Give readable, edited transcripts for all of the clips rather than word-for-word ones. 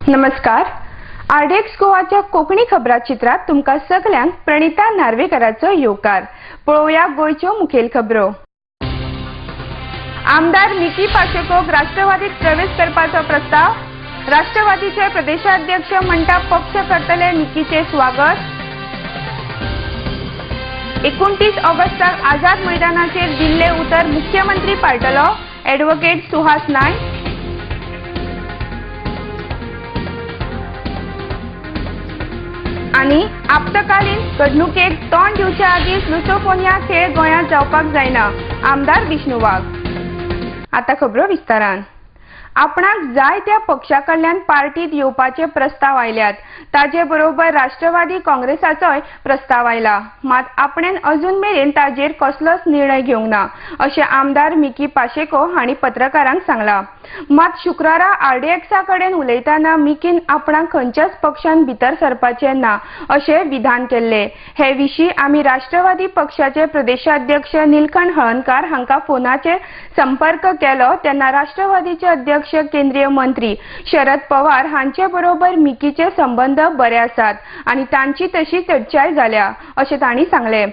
नमस्कार. आरडीएक्स गोवाच्या कोंकणी खबराचित्रात तुमकां सगळ्यांक प्रणिता नार्वेकराचो येवकार. पळोवया गोंयच्यो मुखेल खबरो. आमदार मिकी पाशेकोक राष्ट्रवादीत प्रवेश करपाचो प्रस्ताव. राष्ट्रवादीचे प्रदेशाध्यक्ष म्हणटा पक्ष करतले मिकीचे स्वागत. 29 ऑगस्टाक आझाद मैदानाचेर दिल्ले उतर मुख्यमंत्री पाळटलो. ॲडव्होकेट सुहास नायक. आणि आपतकालीन घडणुकेक तोंड दिवच्या आदींच लुसोफोनिया खेळ गोंयांत जावपाक जायना. आमदार विष्णू वाघ. आता खबरो विस्तारान. आपणाक जाय त्या पक्षा कडल्यान पार्टीत येवपाचे प्रस्ताव आयल्यात. ताजे बरोबर राष्ट्रवादी काँग्रेसाचोय प्रस्ताव आयला. मात आपणेन अजून मेरेन ताजेर कसलोच निर्णय घेवंक ना अशें आमदार मिकी पाशेको हांणी पत्रकारांक सांगला. मात शुक्रारा आरडीएक्सा कडेन उलयतना मिकीन आपणाक खंयच्याच पक्षान भितर सरपाचे ना अशें विधान केल्ले. हे विशीं आमी राष्ट्रवादी पक्षाचे प्रदेशाध्यक्ष निलकंठ हळर्णकार हांकां फोनाचेर संपर्क केलो तेन्ना राष्ट्रवादीचे अध्यक्ष केंद्रीय मंत्री शरद पवार हांचे बरोबर मिकीचे संबंध बरे आसात आनी तांची तशी चर्चाय जाल्या अशें तांणी सांगले.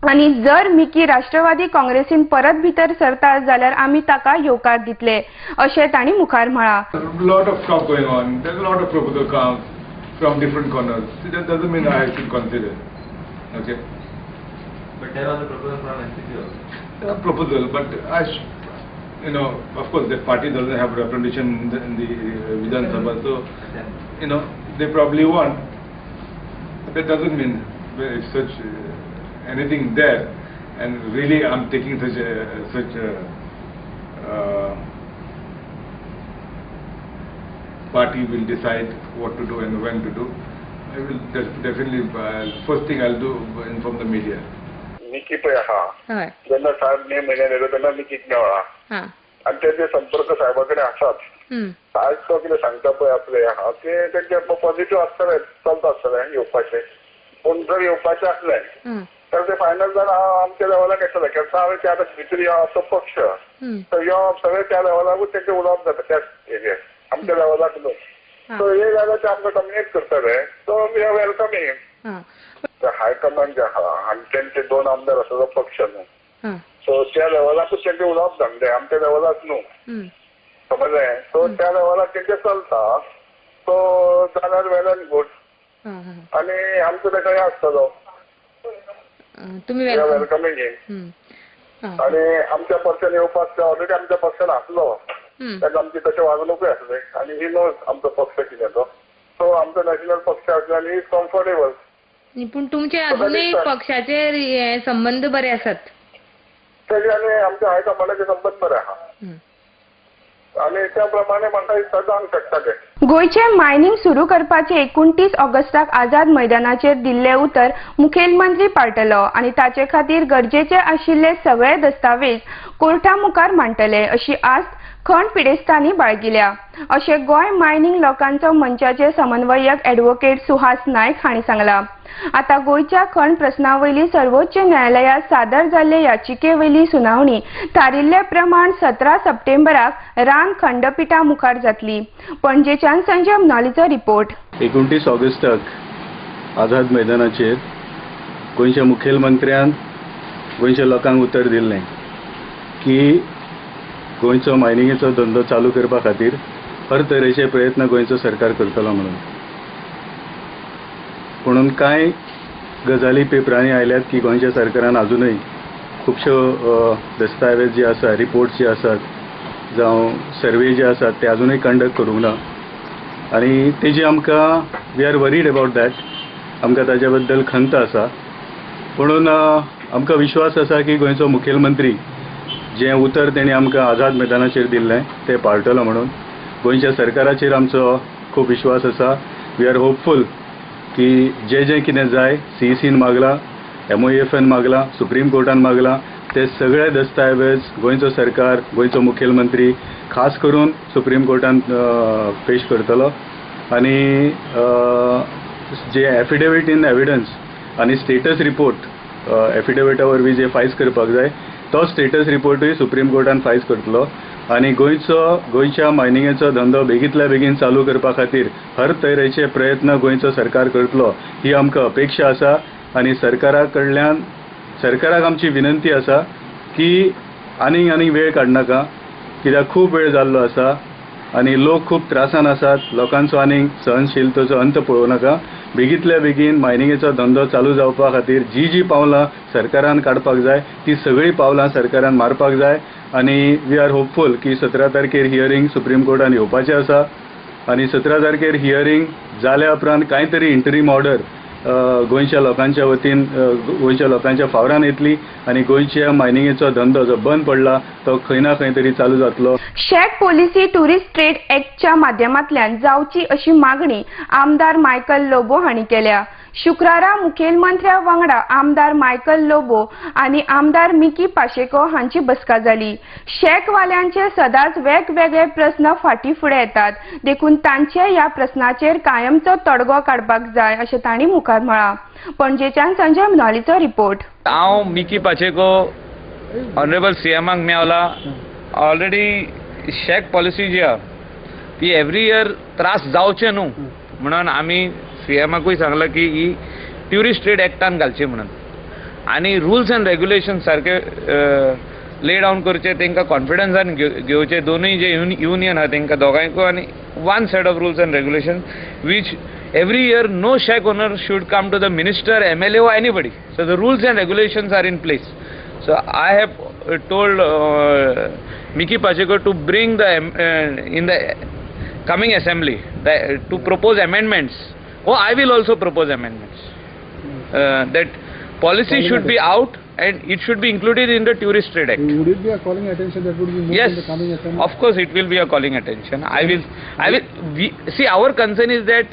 आणि जर मिकी राष्ट्रवादी काँग्रेसीन परत भितर सरता जाल्यार आमी ताका येवकार दितले अशें तांणी मुखार म्हळां. Lot of talk going on. There's a lot of proposal comes from different corners. That doesn't mean I should consider. Okay. But there was a proposal from NCP also. There are proposal, but of course, that party doesn't have representation in the Vidhan Sabha, so they probably won. But that doesn't mean if such anything there, and really I'm taking such a party will decide what to do and when to do. I will definitely first thing I'll do inform the media. Mickey पळय आहा जेन्ना साहेब मे म्हयन्यान येयलो तेन्ना मिकीक मेळ्ळा आनी तेजे संपर्क साहेबा कडेन आसात. साहेब तो कितें सांगता पळय आपले आहा ते तेंचे पॉझिटिव्ह आसतलें चलता आसतलें येवपाचें. पूण जर येवपाचें आसलें तर ते फायनल जर आमच्या लेवलाक येतले कित्याक हांवें ते आतां भितर यो तो पक्ष तर यो सगळे त्या लेवलाकूच तेंचे उलोवप जाता त्या हेजेर आमच्या लेवलाक न्हू. सो हे जाल्यार ते आमकां कम्युनिकेट करतले so we are welcoming. High command जे आहा आनी तेंचे 2 आमदार आसा तो पक्ष न्हू. सो त्या लेवलाकूच तेंचे उलोवप जावंक जाय आमच्या लेवलाक न्हू. समजलें. सो त्या लेवलाक तेंचे चलता सो जाल्यार वेल एंड गूड. आनी आमचो तेका हे आसतलो वेलकमिंग. आनी आमच्या पक्षान येवपाक ऑलरेडी आमच्या पक्षान आसलो तेका आमची तशें वागणूकूय आसली आनी ही नोज आमचो पक्ष कितें तो. सो आमचो नॅशनल पक्ष आसलो आनी इज कम्फर्टेबल. पण तुमचे अजूनही पक्षाचे संबंध बरे आसात. तेजे आनी आमच्या हायकमांडाचे संबंध बरे आहा आनी त्या प्रमाणे म्हाका जावंक शकता ते. गोयचे मायनिंग सुरू करपाचे 29 ऑगस्टाक आझाद मैदानाचेर दिल्ले उतर मुखेलमंत्री पाळटलो आनी ताचे खातीर गरजेचे आशिल्ले सगळे दस्तावेज कोर्टा मुखार मांडटले अशी आस्त खंड पिडेस्तांनी बाळगिल्या अशें गोंय मायनिंग लोकांचो मंचाचे समन्वयक ॲडव्होकेट सुहास नायक हांणी सांगला. आता गोयच्या खंड प्रस्नावयली सर्वोच्च न्यायालयात सादर जाल्ले याचिकेवयली सुनावणी थारिल्ले प्रमाण 17 सप्टेंबराक रान खंडपिठा मुखार जातली. पणजेच्यान संजय mnoलीचो रिपोर्ट. 29 ऑगस्टाक आझाद मैदानाचेर गोंयच्या मुखेलमंत्र्यान गोंयच्या लोकांक उतर दिल्लें की गोंयचो मायनिंगेचो धंदो चालू करपा खातीर हर तरेचे प्रयत्न गोंयचो सरकार करतलो म्हणून. म्हणून कांय गजाली पेपरांनी आयल्यात की गोंयच्या सरकारान अजूनय खुबश्यो दस्तावेज जे आसा रिपोर्ट्स जे आसात जावं सर्वे जे आसात ते अजूनय कंडक्ट करूंक ना आनी तेजी आमकां we are worried about that. आमकां ताज्या बद्दल खंत आसा. म्हणून आमकां विश्वास आसा की गोंयचो मुखेलमंत्री जें उतर तेणी आमकां आझाद मैदानाचेर दिल्लें तें पाळटलो म्हणून. गोंयच्या सरकाराचेर आमचो खूब विश्वास आसा. वी आर होपफूल की जें कितें जाय CECन मागला, MOEFन मागला, सुप्रीम कोर्टान मागला ते सगळे दस्तावेज गोंयचो सरकार गोंयचो मुखेलमंत्री खास करून सुप्रीम कोर्टान पेश करतलो. आनी जे एफिडेविट इन एविडन्स आनी स्टेटस रिपोर्ट एफिडेविटा वरवीं जे फायज करपाक जाय तो स्टेटस रिपोर्टूय सुप्रीम कोर्टान फायज करतलो आनी गोंयच्या मायनिंगेचो धंदो बेगींतल्या बेगीन चालू करपा खातीर हर तरेचे प्रयत्न गोंयचो सरकार करतलो ही आमकां अपेक्षा आसा आनी सरकाराक आमची विनंती आसा की आनीक वेळ काडनाका कित्याक खूब वेळ जाल्लो आसा आनी लोक खूब त्रासान आसात लोकांचो आनीक सहनशीलतेचो अंत पळोवं नाका बेगींतल्या बेगीन मायनिंगेचो धंदो चालू जावपा खातीर जी पावलां सरकारान काडपाक जाय ती सगळीं पावलां सरकारान मारपाक जाय आनी वी आर होपफूल की 17 तारखेर हियरींग सुप्रीम कोर्टान येवपाचें आसा आनी 17 तारखेर हियरींग जाल्या उपरांत कांय तरी इंटरीम ऑर्डर गोंयच्या लोकांच्या वतीन गोंयच्या लोकांच्या फावरान येतली आनी गोंयच्या मायनिंगेचो धंदो जो बंद पडला तो खंय ना खंय तरी चालू जातलो. शेक पॉलिसी टुरिस्ट ट्रेड ॲक्टच्या माध्यमांतल्यान जावची अशी मागणी आमदार मायकल लोबो हांणी केल्या. शुक्रारा मुखेलमंत्र्या वांगडा आमदार मायकल लोबो आनी आमदार मिकी पाशेको हांची बसका जाली. शेकवाल्यांचे सदांच वेगवेगळे प्रस्न फाटीं फुडें येतात देखून तांचे ह्या प्रस्नाचेर कायमचो तोडगो काडपाक जाय अशें तांणी मुखार म्हळां. पणजेच्यान संजय मुनालीचो रिपोर्ट. हांव मिकी पाचेको ऑनरेबल सीएमाक मेवला. ऑलरेडी शेक पॉलिसी जी आहा ती एवरी इयर त्रास जावचे न्हू म्हणून आमी सीएमाकूय सांगलां की ही ट्युरिस्ट ट्रेड एक्टान घालची म्हणून आनी रुल्स एंड रेग्युलेशन सारके ले डावन करचे तांकां कॉन्फिडन्सान घेवचे दोनूय जे युनियन आहा तांकां दोगांयकूय आनी one set of rules end regulation which every year no shack owner should come to the minister, MLA or anybody. So the rules and regulations are in place. So I have told Mickey Pacheco to bring the in the coming assembly to propose amendments. Oh, I will also propose amendments. That policy should be out and it should be included in the Tourist Trade Act. Would it be a calling attention that would be moved yes, in the coming assembly? Of course it will be a calling attention. I will. See, our concern is that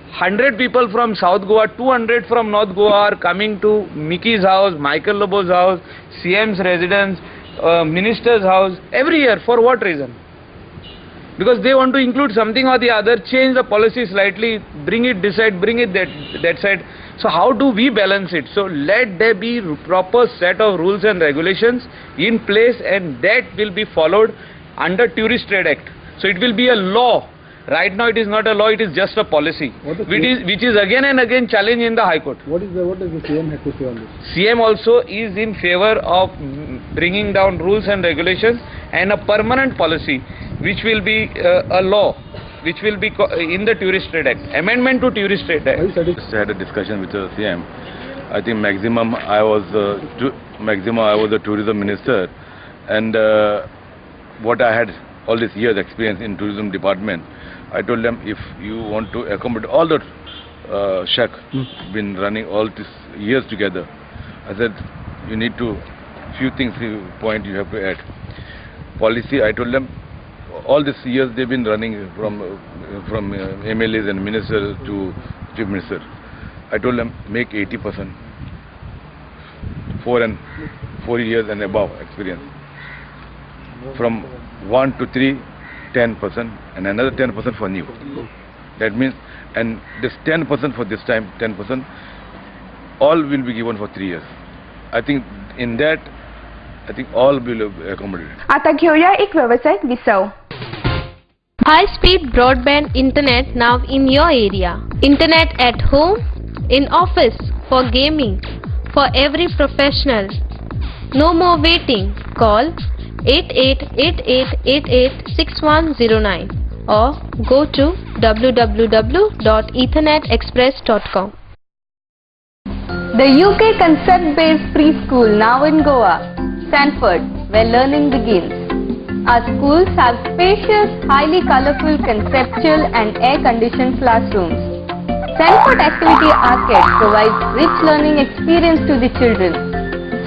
100 people from South Goa, 200 from North Goa are coming to Mickey's house, Michael Lobo's house, CM's residence, minister's house every year. For what reason? Because they want to include something or the other, change the policy slightly, bring it this side, bring it that side. So how do we balance it? So let there be proper set of rules and regulations in place, and that will be followed under Tourist Trade Act. So it will be a law. Right now it is not a law, it is just a policy, which is again and again challenged in the High Court. What does the CM have to say on this? CM also is in favor of bringing down rules and regulations and a permanent policy which will be a law, which will be in the Tourist Trade Act, amendment to Tourist Trade Act. I had a discussion with the CM. I think maximum I was the tourism minister, and what I had all these years experience in tourism department, I told them, if you want to accommodate all the shack been running all these years together, I said you need to few things point you have to add. Policy, I told them all these years they've been running from MLAs and ministers to chief minister. I told them make 80%, 4 years and above experience. From 1 to 3, 10%, and another 10% for new. That means, and this 10% for this time, 10%, all will be given for 3 years. I think in that, I think all will be accommodated. आता घेऊया एक व्यावसायिक विसव. High-speed broadband internet now in your area. Internet at home, in office, for gaming, for every professional. No more waiting. Call 8888886109 or go to www.ethernetexpress.com. The UK concept-based preschool now in Goa, Sanford, where learning begins. Our schools have spacious, highly colorful, conceptual and air-conditioned classrooms. Sanford Activity Arcade provides rich learning experience to the children.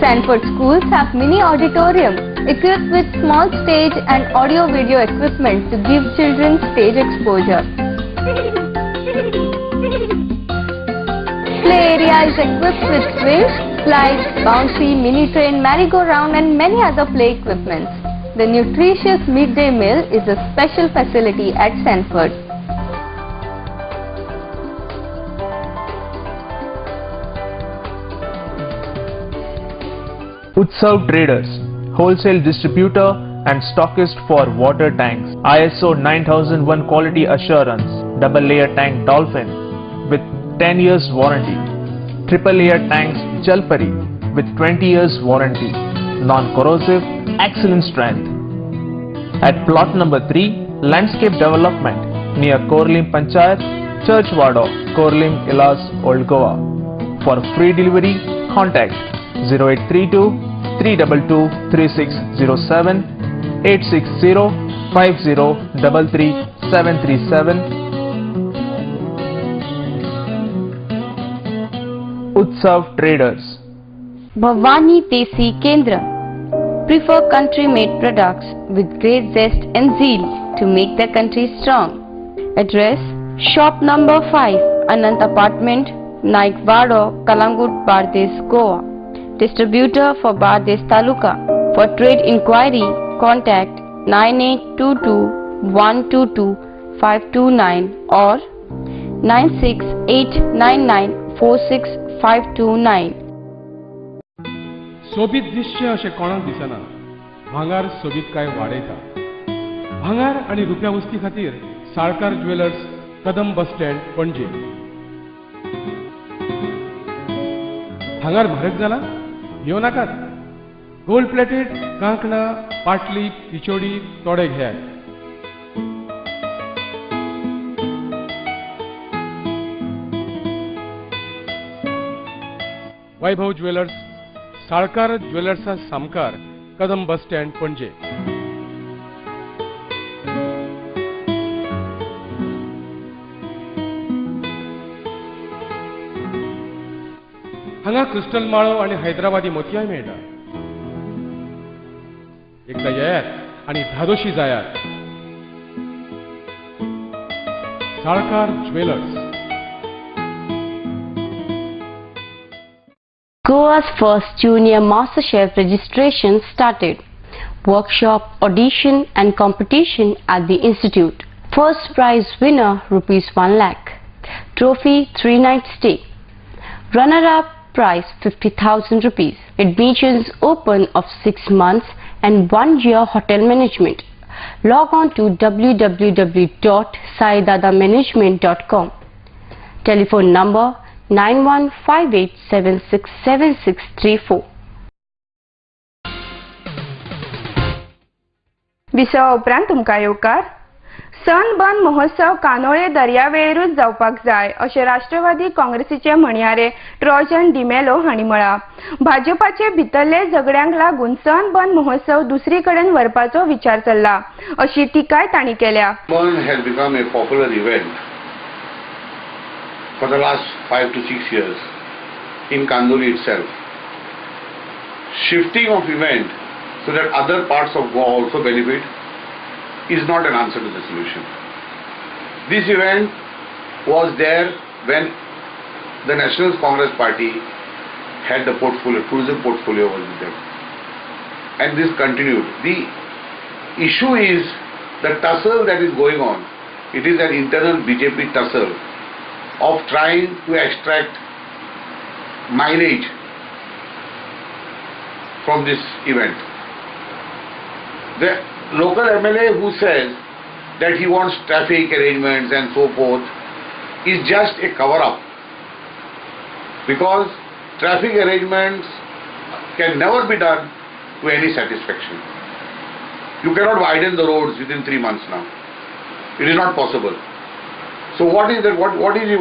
Sanford schools have mini auditorium equipped with small stage and audio-video equipment to give children stage exposure. Play area is equipped with swings, slides, bouncy, mini train, merry-go-round and many other play equipments. The nutritious midday meal is a special facility at Sanford. Utsav Traders, wholesale distributor and stockist for water tanks. ISO 9001 quality assurance, double layer tank Dolphin with 10 years warranty. Triple layer tanks Jalpari with 20 years warranty. Non-corrosive, excellent strength. At plot number 3, landscape development near Korlim Panchayat, Churchwada, Korlim, Ilas, Old Goa. For free delivery, contact 0832 322 3607 860 5033 737. Utsav Traders. Bhavani Desi Kendra. Prefer country-made products with great zest and zeal to make the country strong. Address: Shop number 5, Anant Apartment, Naikvado, Kalangut, Bardes, Goa. Distributor for Bardes Taluka. For trade inquiry, contact 9822 122 529 or 96899 46529. सोबीत दिसचें अशें कोणाक दिसना. भांगार सोबीत काय वाडयता. भांगार आनी रुप्या वस्ती खातीर Salkar jewellers, Kadam bus stand, पणजे. भांगार म्हारग जाला? येव नाकात. गोल्ड प्लेटेड कांकणां, पाटली, पिचोडी तोडे घेयात. वैभव ज्वेलर्स, साळकार ज्वेलर्सा सामकार, कदम बस स्टँड, पणजे. हांगा क्रिस्टल माळो आनी हैदराबादी मोतयाय मेळटा. एकदा येयात आनी धादोशी जायात. Salkar jewellers. Goa's first Junior MasterChef registration started. Workshop, audition and competition at the Institute. First prize winner ₹1 lakh. Trophy 3-night stay. Runner-up prize ₹50,000. Admissions open of 6 months and 1 year hotel management. Log on to www.saidadamanagement.com. Telephone number 9158767634. विसवा उपरांत तुमकां येवकार. सन बन महोत्सव कानोळे दर्यावेळेरूच जावपाक जाय अशें राष्ट्रवादी काँग्रेसीचे म्हणयारे Trojan D'Mello हांणी म्हळां. भाजपाचे भितरले झगड्यांक लागून सन बन महोत्सव दुसरी कडेन व्हरपाचो विचार चल्ला अशी टिकाय तांणी केल्या. Sun has become a popular event for the last 5 to 6 years in Kandoli itself. Shifting of event so that other parts of Goa also benefit is not an answer to the solution. This event was there when the National Congress Party had the portfolio, tourism portfolio was with them. And this continued. The issue is the tussle that is going on. It is an internal BJP tussle of trying to extract mileage from this event. The local MLA who says that he wants traffic arrangements and so forth is just a cover-up, because traffic arrangements can never be done to any satisfaction. You cannot widen the roads within 3 months now. It is not possible. So what is that? What is he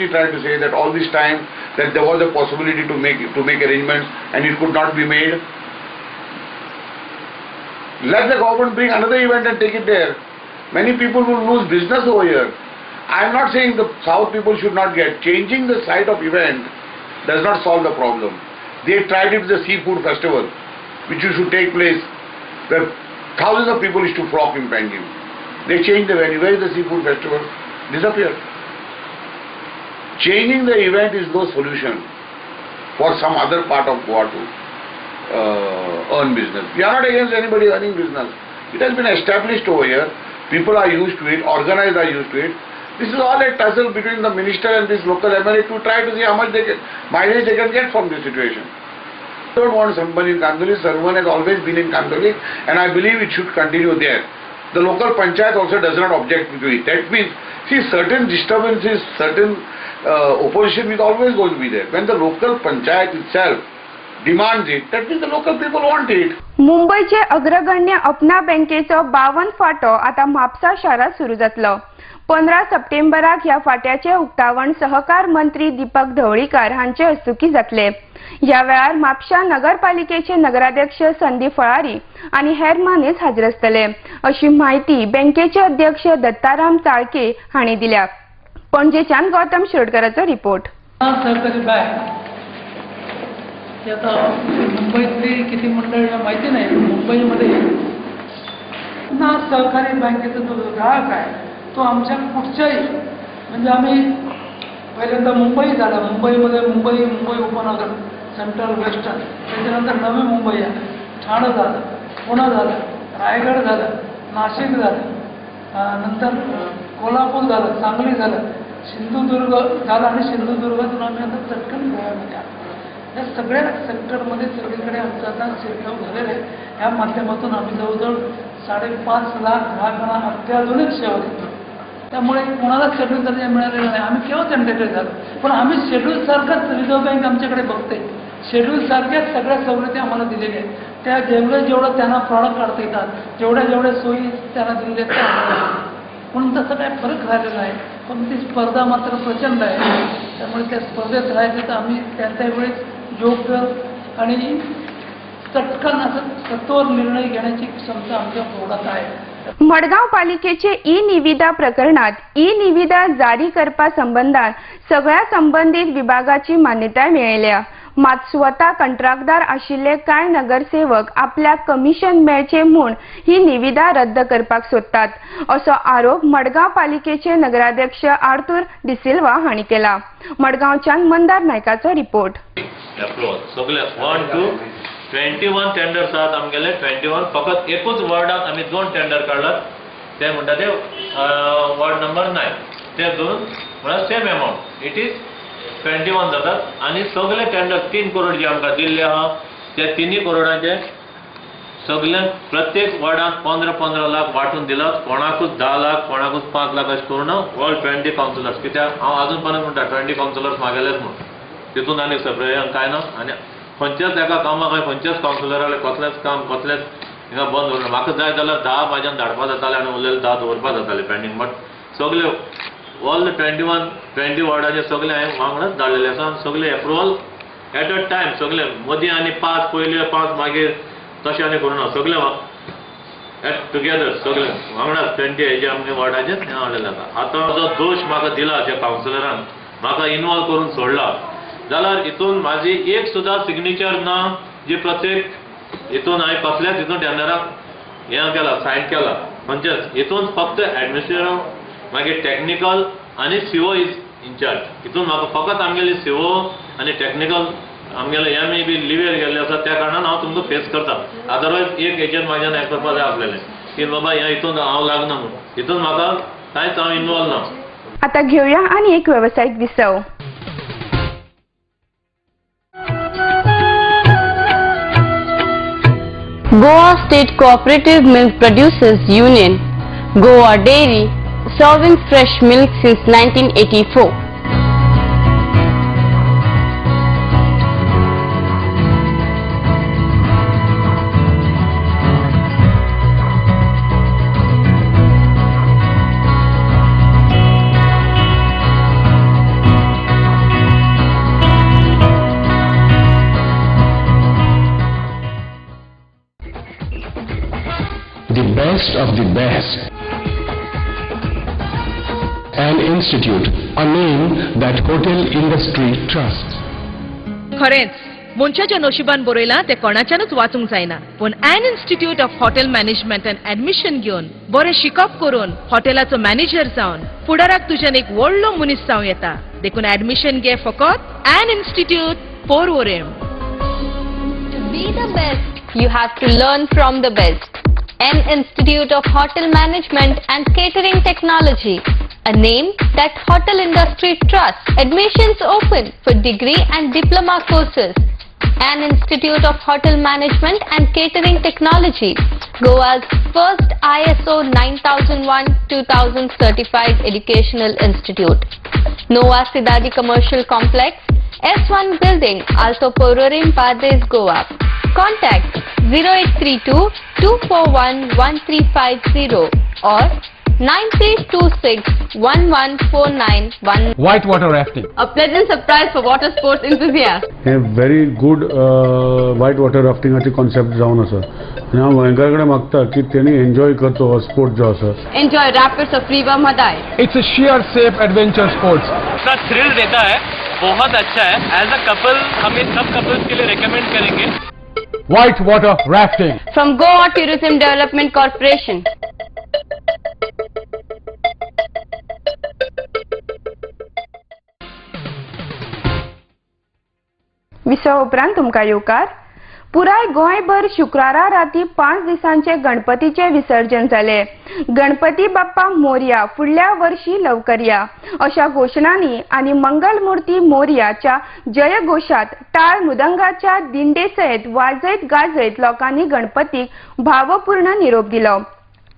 trying to say? That all this time that there was a possibility to make arrangements and it could not be made? Let the government bring another event and take it there. Many people will lose business over here. I am not saying the South people should not get. Changing the site of event does not solve the problem. They tried it with the seafood festival, which should take place where thousands of people used to flock in Pangim. They changed the venue. Where is the seafood festival? Disappeared. Changing the event is no solution for some other part of Goa to earn business. We are not against anybody earning business. It has been established over here. People are used to it. Organized are used to it. This is all a tussle between the minister and this local MLA to try to see how much mileage they can get from this situation. I don't want someone in Kandoli. Someone has always been in Kandoli, and I believe it should continue there. The local panchayat also does not object to it. That means, see, certain disturbances, certain opposition is always going to be there. When the local panchayat itself demands it, that means the local people want it. मुंबईचे अग्रगण्य अपना बँकेचो 52 फाटो आता म्हापसा शारात सुरू जातलो. 15 सप्टेंबराक ह्या फाट्याचे उक्तावण सहकार मंत्री दीपक ढवळीकर हांचे हस्तुकी जातले. ह्या वेळार म्हापसा नगरपालिकेचे नगराध्यक्ष संदीप फळारी आणि हेर मानेच हाजीर आसतले अशी माहिती बँकेचे अध्यक्ष दत्ताराम चाळके हांणी दिल्या. पणजेच्यान गौतम शिरोडकराचो रिपोर्ट. सहकारी बँक आता मुंबईतली किती मंडळ माहिती नाही. मुंबईमध्ये ना सहकारी बँकेचा जो ग्राहक आहे तो आमच्या कुठच्याही म्हणजे आम्ही पहिल्यांदा मुंबई झाला. मुंबईमध्ये मुंबई उपनगर, सेंट्रल वेस्टर्न, त्याच्यानंतर नवी मुंबई आहे, ठाणे झालं, पुणे झालं, रायगड झालं, नाशिक झालं, नंतर कोल्हापूर झालं, सांगली झालं, सिंधुदुर्ग झालं आणि सिंधुदुर्गातून आम्ही आता चटकन गोव्यामध्ये आलो. या सगळ्या सेक्टरमध्ये सगळीकडे आमचा आता शिरकाव झालेला आहे. या माध्यमातून आम्ही जवळजवळ 5.5 लाख ग्राहकांना अत्याधुनिक सेवा देतो. त्यामुळे कोणाला शेड्यूल दर्जा मिळालेला नाही. आम्ही केव्हा टेंटेटिव्ह झालो, पण आम्ही शेड्यूल सारखंच रिझर्व्ह बँक आमच्याकडे बघते. शेड्यूल सारख्याच सगळ्या सवलती आम्हाला दिलेल्या आहेत. त्या जेवढं त्यांना प्रॉडक्ट काढता येतात, जेवढ्या सोयी त्यांना दिलेल्या आहेत त्या आम्हाला. म्हणून तसं काय फरक राहिलेला आहे. पण ती स्पर्धा मात्र प्रचंड आहे. त्यामुळे त्या स्पर्धेत राहायचं तर आम्ही त्या वेळेस योग्य आणि चटकन असं सत्वर निर्णय घेण्याची क्षमता आमच्या पोटात आहे. मडगाव पालिकेचे ई निविदा प्रकरणात ई निविदा जारी करपा संबंधात सगळ्या संबंधित विभागाची मान्यताय मेळयल्या. मात स्वता कंत्राटदार आशिल्ले कांय नगरसेवक आपल्या कमिशन मेळचे म्हूण ही निविदा रद्द करपाक सोदतात असो आरोप मडगाव पालिकेचे नगराध्यक्ष आर्थूर डिसिल्वा हांणी केला. मडगावच्यान मंदार नायकाचो रिपोर्ट. सगळे 1 to 21 टेंडर्स आहात आमगेले. 21 फकत एकूच वॉर्डाक आमी 2 टेंडर काढलात. ते म्हणटा ते वॉर्ड नंबर 9 ते 2 म्हळ्यार सेम अमाउंट इट इज 21 जातात. आणि सगळे टेंडर 3 करोड जे आमकां दिल्ले आहा त्या 3 करोडाचे सगळे प्रत्येक वॉर्डाक 15-15 लाख वाटून दिलात. कोणाकूच 10 लाख, कोणाकूच 5 लाख अशें करून ऑल 20 कावन्सिलर्स. कित्याक हांव अजून पर्यंत म्हणटा 20 कावन्सिलर्स मागेलेच म्हणून. तितून आनी सेपरेट कांय ना. आनी खंयच्याच एका कामाक खंयच्याच कावन्सिलराले कसलेंच काम कसलेंच हिंगा बंद दवरना. म्हाका जाय जाल्यार 10 म्हाज्यान धाडपा जाताले आनी उरलेले 10 दवरपा जाताले पेंडींग. बट सगळे ऑल 20 वॉर्डाचे सगळे हांवें वांगडाच धाडलेले आसा. सगळे एप्रुवल एट अ टायम सगळे मदीं आनी 5 पयले 5 मागीर तशें आनी करूना. सगळे एट टुगेदर सगळे वांगडाच 20 हेजे आमगे वॉर्डाचे हाडलेले आसा. आतां जो दोश म्हाका दिला त्या कावन्सिलरान म्हाका इनवॉल्व करून सोडला जाल्यार हितून म्हाजी एक सुद्दां सिग्नेचर ना जी प्रत्येक हितून हांवें कसल्याच हितून टेंडराक हें केला सायन केला. खंयचेच हितून फक्त एडमिनिस्ट्रेटिव्ह मागीर टेक्निकल आनी सीओ इज इनचार्ज. हितून म्हाका फकत आमगेली सीओ आनी टेक्निकल आमगेले एम ए बी लिव्हेर गेल्ले आसा. त्या कारणान हांव तुमकां फेस करता. अदरवायज एक एजंट म्हाज्यान हें करपा जाय आसलेलें की बाबा ह्या हितून हांव लागना म्हणून. हितून म्हाका कांयच हांव इनवॉल्व ना. आता घेऊया आणि एक व्यावसायिक विसव. Goa State Cooperative Milk Producers Union, Goa Dairy, serving fresh milk since 1984. The best of the best. An institute, a name that hotel industry trusts. खरेंच मनशाच्या नशिबान बरयला ते कोणाच्यानच वाचूंक जायना. पण an institute of hotel management and admission घेवन बरें शिकप करून हॉटेलाचो मॅनेजर जावन फुडाराक तुज्यान एक व्हडलो मनीस जावं येता. देखून ऍडमिशन घे फकत N institute Porvorim. To be the best, you have to learn from the best. An Institute of Hotel Management and Catering Technology, a name that hotel industry trusts. Admissions open for degree and diploma courses. an institute of hotel management and catering technology, Goa's first ISO 9001-2000 certified educational institute. Nova Sidadi Commercial Complex, S1 Building, Alto Pororim, Padres, Goa. Contact 0832 241 1350 or 9326114911. Whitewater rafting. A pleasant surprise for water sports enthusiasts. हे very good whitewater rafting ची concept जाऊन असं आणि हांव गोंयकाराकडे मागता की त्यांनी enjoy करतो हो स्पोर्ट जो आसा. Enjoy rapids of River Madai. It's a sheer safe adventure sports. इतना थ्रिल देता है, बहुत अच्छा है. एज अ कपल हम ये सब कपल्स के लिए रेकमेंड करेंगे. Whitewater rafting. From Goa Tourism Development Corporation. विसव उपरांत तुमकां येवकार. पुराय गोंयभर शुक्रारा राती 5 दिसांचे गणपतीचे विसर्जन जाले. गणपती बाप्पा मोरया, फुडल्या वर्षी लवकर या अशा घोषणांनी आणि मंगलमूर्ती मोरयाच्या जयघोषात टाळ मृदंगाच्या दिंडेसयत वाजयत गाजयत लोकांनी गणपतीक भावपूर्ण निरोप दिलो.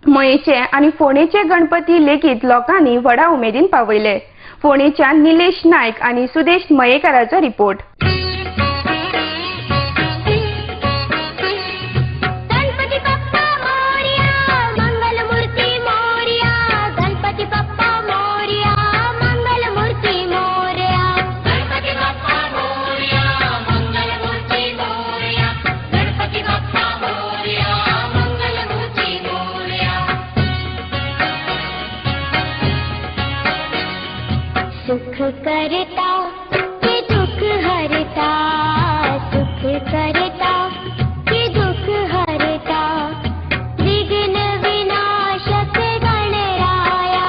मयेचे आणि फोणेचे गणपती लेगीत लोकांनी व्हडा उमेदीन पावयले. फोणेच्या निलेश नायक आणि सुदेश मयेकाराचो रिपोर्ट. सुख करता कि दुख हरता, सुख करता कि दुख हरता, विघ्न विनाशक गणराया,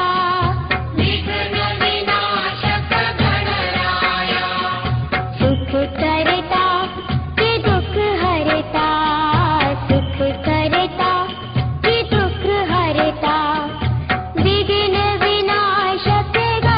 विघ्न विनाशक गणराया. सुख करता कि दुख हरता, सुख करता कि दुख हरता, विघ्न विनाशक करता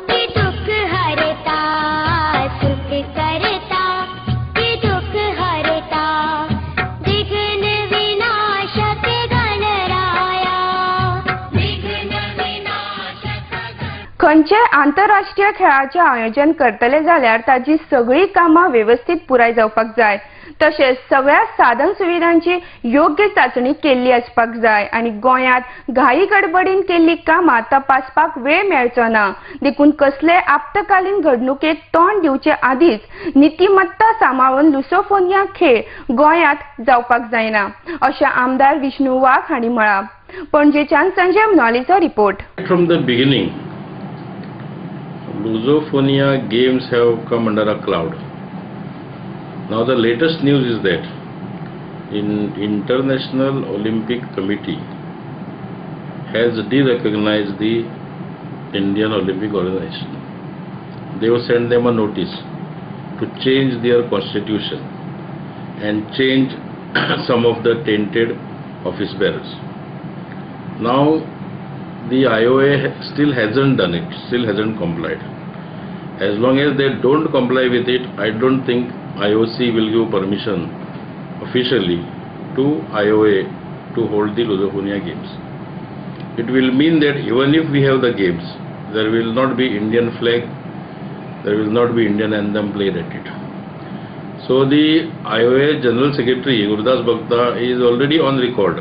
कि दुख हरता, सुख करता कि दुख हरता, विघ्न विनाशक गणराया, विघ्न विनाशक. खंयचे आंतरराष्ट्रीय खेळाचे आयोजन करतले जाल्यार ताजी सगळी कामां व्यवस्थित पुराय जावपाक जाय. तशेंच सगळ्या साधन सुविधांची योग्य चाचणी केल्ली आसपाक जाय आणि गोंयांत घाई गडबडीन केल्ली कामां तपासपाक वेळ मेळचो ना. देखून कसले आपतकालीन घडणुकेक तोंड दिवचे आदींच नीतिमत्ता सांबाळून लुसोफोनिया खेळ गोंयांत जावपाक जायना अशें आमदार विष्णू वाघ हांणी म्हळां. पणजेच्यान संजय मनोलीचो रिपोर्ट. From the beginning, Lusophobia games have come under a cloud. Now the latest news is that International Olympic Committee has de-recognized the Indian Olympic Organization. They have sent them a notice to change their constitution and change some of the tainted office bearers. Now the IOA still hasn't done it, still hasn't complied. As long as they don't comply with it, I don't think IOC will give permission officially to IOA to hold the Lusophobia games. It will mean that even if we have the games, there will not be Indian flag, there will not be Indian anthem played at it. So the IOA General Secretary Gurudas Bhakta is already on record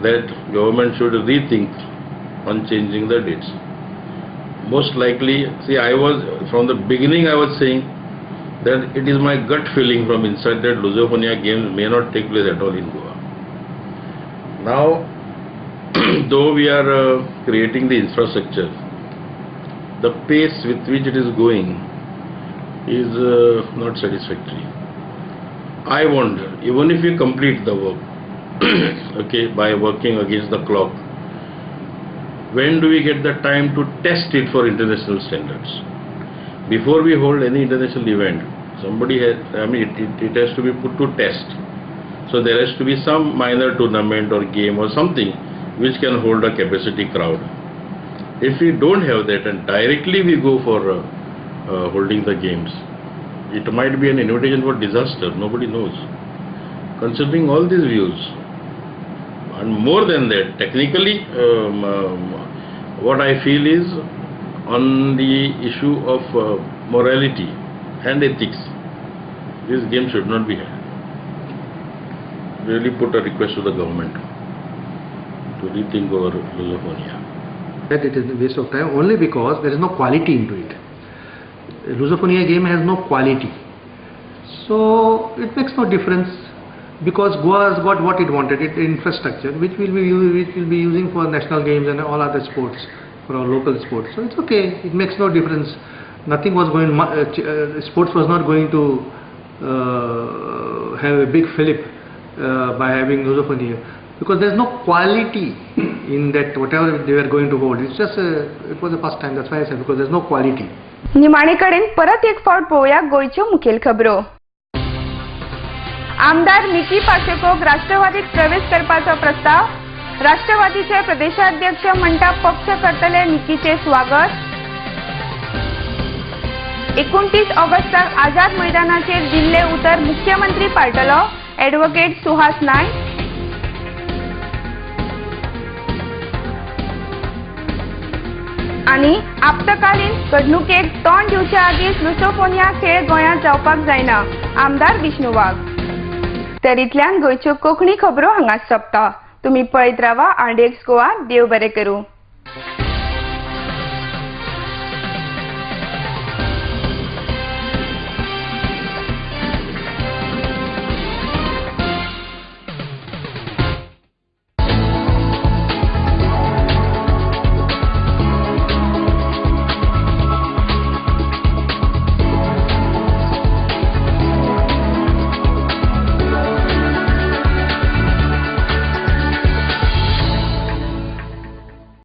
that government should rethink on changing the dates. Most likely, see, from the beginning I was saying that it is my gut feeling from inside that Lusophoniya games may not take place at all in Goa. Now, though we are creating the infrastructure, the pace with which it is going is not satisfactory. I wonder, even if we complete the work, okay, by working against the clock, when do we get the time to test it for international standards? Before we hold any international event, it has to be put to test. So there has to be some minor tournament or game or something which can hold a capacity crowd. If we don't have that and directly we go for holding the games, it might be an invitation for disaster. Nobody knows. Considering all these views, and more than that, technically, what I feel is on the issue of morality and ethics, this game should not be held. Really put a request to the government to rethink over Lusophoniya. That it is a waste of time only because there is no quality into it. Lusophoniya game has no quality, so it makes no difference because Goa has got what it wanted, it infrastructure which will be using for national games and all other sports, for our local sports. So it's okay. It makes no difference. Nothing was going. Sports was not going to have a big fillip by having Lusophoniya, because there's no quality in that whatever they were going to hold. It's just it was the first time. That's why I said, because there's no quality. निमाणेकडेन परत एक फावट पळोवया गोंयच्यो मुखेल खबरो. आमदार निकी पाशेकोक राष्ट्रवादीत प्रवेश करपाचो प्रस्ताव. राष्ट्रवादीचे प्रदेशाध्यक्ष म्हणटा पक्ष करतले निकीचे स्वागत. 29 ऑगस्टाक आझाद मैदानाचेर दिल्ले उतर मुख्यमंत्री पाळटलो. एडवोकेट सुहास नायक. आणि आपतकालीन घडणुकेक तोंड दिवचे आदींच लुसोफोनिया खेळ गोंयांत जावपाक जायना. आमदार विष्णू वाघ. तरींतल्यान गोंयच्यो कोंकणी खबरो हांगाच सोंपता. तुमी पळयत रावा आरडीएक्स गोवा. देव बरें करूं.